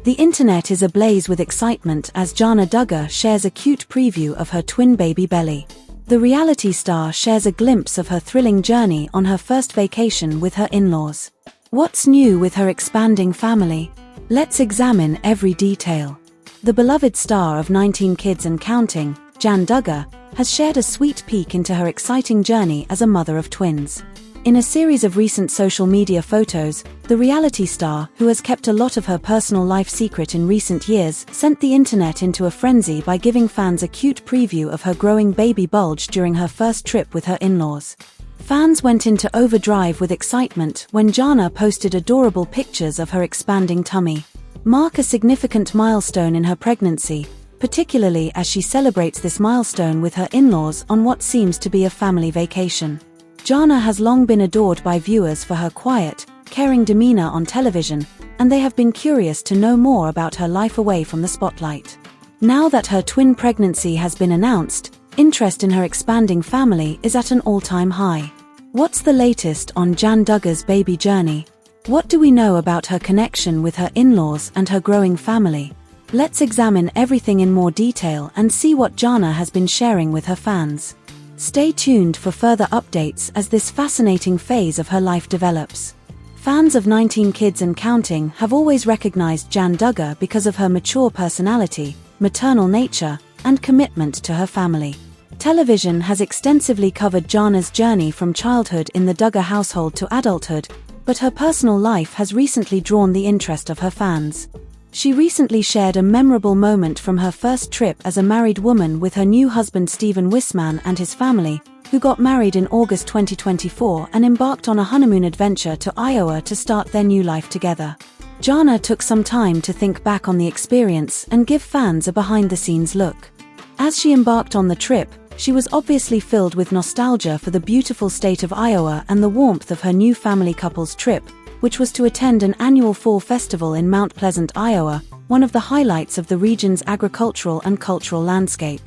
The internet is ablaze with excitement as Jana Duggar shares a cute preview of her twin baby belly. The reality star shares a glimpse of her thrilling journey on her first vacation with her in-laws. What's new with her expanding family? Let's examine every detail. The beloved star of 19 Kids and Counting, Jana Duggar, has shared a sweet peek into her exciting journey as a mother of twins. In a series of recent social media photos, the reality star, who has kept a lot of her personal life secret in recent years, sent the internet into a frenzy by giving fans a cute preview of her growing baby bulge during her first trip with her in-laws. Fans went into overdrive with excitement when Jana posted adorable pictures of her expanding tummy. Mark a significant milestone in her pregnancy, particularly as she celebrates this milestone with her in-laws on what seems to be a family vacation. Jana has long been adored by viewers for her quiet, caring demeanor on television, and they have been curious to know more about her life away from the spotlight. Now that her twin pregnancy has been announced, interest in her expanding family is at an all-time high. What's the latest on Jana Duggar's baby journey? What do we know about her connection with her in-laws and her growing family? Let's examine everything in more detail and see what Jana has been sharing with her fans. Stay tuned for further updates as this fascinating phase of her life develops. Fans of 19 Kids and Counting have always recognized Jana Duggar because of her mature personality, maternal nature, and commitment to her family. Television has extensively covered Jana's journey from childhood in the Duggar household to adulthood, but her personal life has recently drawn the interest of her fans. She recently shared a memorable moment from her first trip as a married woman with her new husband Stephen Wisman and his family, who got married in August 2024 and embarked on a honeymoon adventure to Iowa to start their new life together. Jana took some time to think back on the experience and give fans a behind-the-scenes look. As she embarked on the trip, she was obviously filled with nostalgia for the beautiful state of Iowa and the warmth of her new family couple's trip, which was to attend an annual fall festival in Mount Pleasant, Iowa, one of the highlights of the region's agricultural and cultural landscape.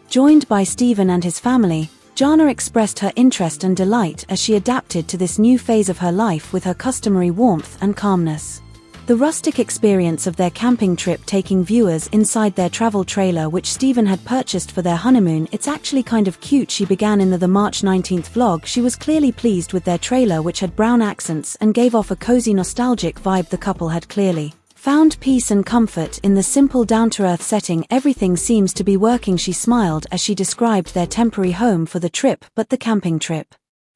Joined by Stephen and his family, Jana expressed her interest and delight as she adapted to this new phase of her life with her customary warmth and calmness. The rustic experience of their camping trip taking viewers inside their travel trailer which Stephen had purchased for their honeymoon. It's actually kind of cute. She began in the March 19th vlog. She was clearly pleased with their trailer which had brown accents and gave off a cozy nostalgic vibe. The couple had clearly found peace and comfort in the simple down-to-earth setting. Everything seems to be working. She smiled as she described their temporary home for the trip, but the camping trip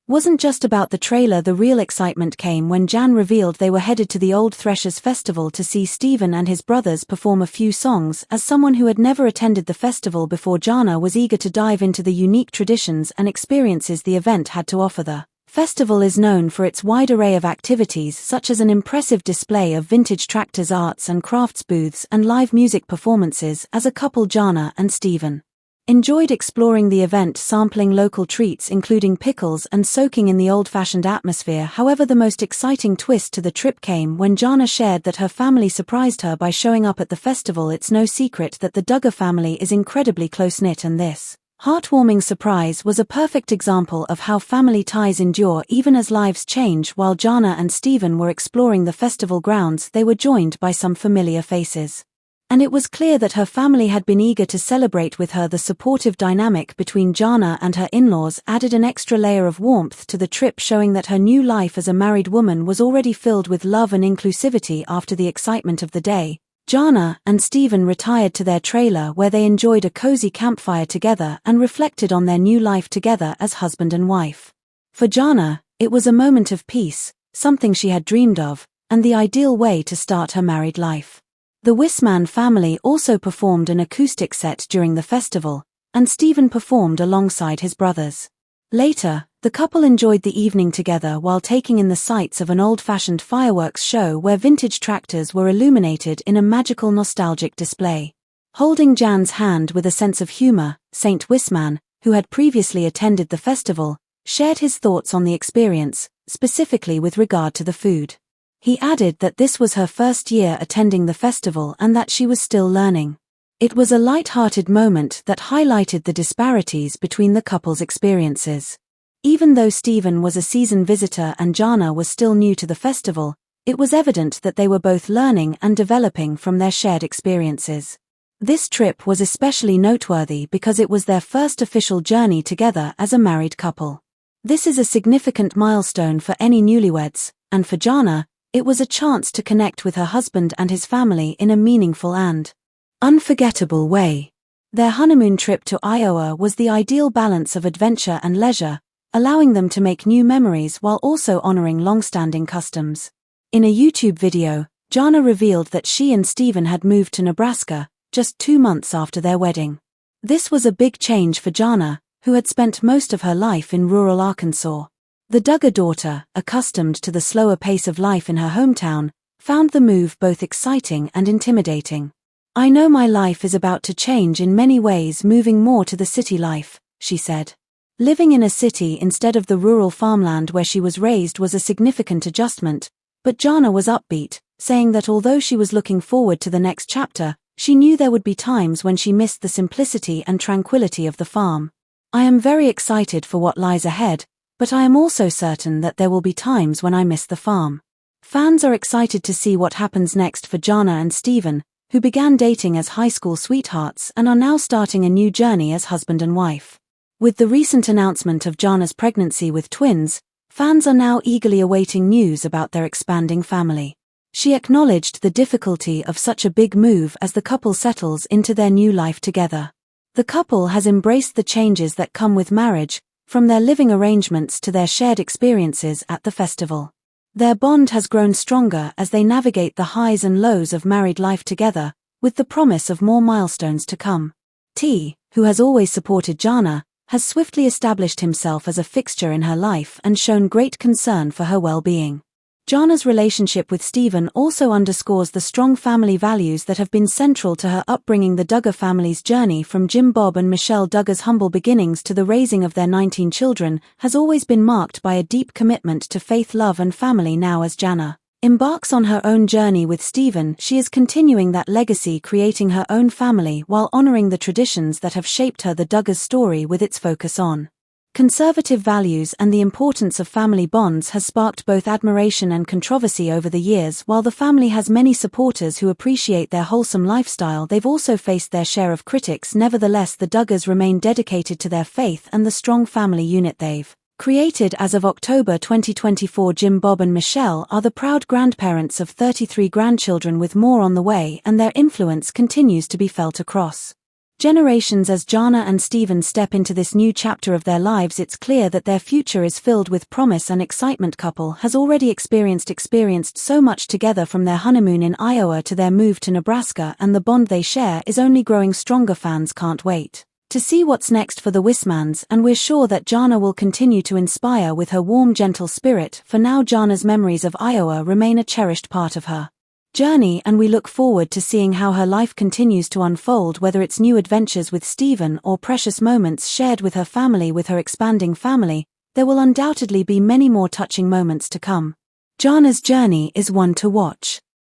wasn't just about the trailer. The real excitement came when Jan revealed they were headed to the Old Threshers Festival to see Stephen and his brothers perform a few songs. As someone who had never attended the festival before, Jana was eager to dive into the unique traditions and experiences the event had to offer. The festival is known for its wide array of activities such as an impressive display of vintage tractors, arts and crafts booths, and live music performances. As a couple, Jana and Stephen enjoyed exploring the event, sampling local treats including pickles and soaking in the old-fashioned atmosphere. However, the most exciting twist to the trip came when Jana shared that her family surprised her by showing up at the festival. It's no secret that the Duggar family is incredibly close-knit, and this heartwarming surprise was a perfect example of how family ties endure even as lives change. While Jana and Stephen were exploring the festival grounds, they were joined by some familiar faces, and it was clear that her family had been eager to celebrate with her. The supportive dynamic between Jana and her in-laws added an extra layer of warmth to the trip, showing that her new life as a married woman was already filled with love and inclusivity. After the excitement of the day, Jana and Stephen retired to their trailer where they enjoyed a cozy campfire together and reflected on their new life together as husband and wife. For Jana, it was a moment of peace, something she had dreamed of, and the ideal way to start her married life. The Wisman family also performed an acoustic set during the festival, and Stephen performed alongside his brothers. Later, the couple enjoyed the evening together while taking in the sights of an old-fashioned fireworks show where vintage tractors were illuminated in a magical nostalgic display. Holding Jan's hand with a sense of humor, Saint Wisman, who had previously attended the festival, shared his thoughts on the experience, specifically with regard to the food. He added that this was her first year attending the festival and that she was still learning. It was a light-hearted moment that highlighted the disparities between the couple's experiences. Even though Stephen was a seasoned visitor and Jana was still new to the festival, It was evident that they were both learning and developing from their shared experiences. This trip was especially noteworthy because it was their first official journey together as a married couple. This is a significant milestone for any newlyweds, and for Jana, it was a chance to connect with her husband and his family in a meaningful and unforgettable way. Their honeymoon trip to Iowa was the ideal balance of adventure and leisure, allowing them to make new memories while also honoring long-standing customs. In a YouTube video, Jana revealed that she and Steven had moved to Nebraska just 2 months after their wedding. This was a big change for Jana, who had spent most of her life in rural Arkansas. The Duggar daughter, accustomed to the slower pace of life in her hometown, found the move both exciting and intimidating. "I know my life is about to change in many ways, moving more to the city life," she said. Living in a city instead of the rural farmland where she was raised was a significant adjustment, but Jana was upbeat, saying that although she was looking forward to the next chapter, she knew there would be times when she missed the simplicity and tranquility of the farm. "I am very excited for what lies ahead, but I am also certain that there will be times when I miss the farm." Fans are excited to see what happens next for Jana and Steven, who began dating as high school sweethearts and are now starting a new journey as husband and wife. With the recent announcement of Jana's pregnancy with twins, fans are now eagerly awaiting news about their expanding family. She acknowledged the difficulty of such a big move as the couple settles into their new life together. The couple has embraced the changes that come with marriage, from their living arrangements to their shared experiences at the festival. Their bond has grown stronger as they navigate the highs and lows of married life together, with the promise of more milestones to come. T, who has always supported Jana, has swiftly established himself as a fixture in her life and shown great concern for her well-being. Jana's relationship with Steven also underscores the strong family values that have been central to her upbringing. The Duggar family's journey from Jim Bob and Michelle Duggar's humble beginnings to the raising of their 19 children has always been marked by a deep commitment to faith, love and family. Now as Jana embarks on her own journey with Steven, she is continuing that legacy, creating her own family while honoring the traditions that have shaped her. The Duggars' story, with its focus on conservative values and the importance of family bonds, has sparked both admiration and controversy over the years. While the family has many supporters who appreciate their wholesome lifestyle, they've also faced their share of critics. Nevertheless, the Duggars remain dedicated to their faith and the strong family unit they've created. As of October 2024, Jim Bob and Michelle are the proud grandparents of 33 grandchildren, with more on the way, and their influence continues to be felt across generations. As Jana and Steven step into this new chapter of their lives, it's clear that their future is filled with promise and excitement. Couple has already experienced so much together, from their honeymoon in Iowa to their move to Nebraska, and the bond they share is only growing stronger. Fans can't wait to see what's next for the Wismans, and we're sure that Jana will continue to inspire with her warm, gentle spirit. For now, Jana's memories of Iowa remain a cherished part of her journey, and we look forward to seeing how her life continues to unfold, whether it's new adventures with Steven or precious moments shared with her family. With her expanding family, there will undoubtedly be many more touching moments to come. Jana's journey is one to watch.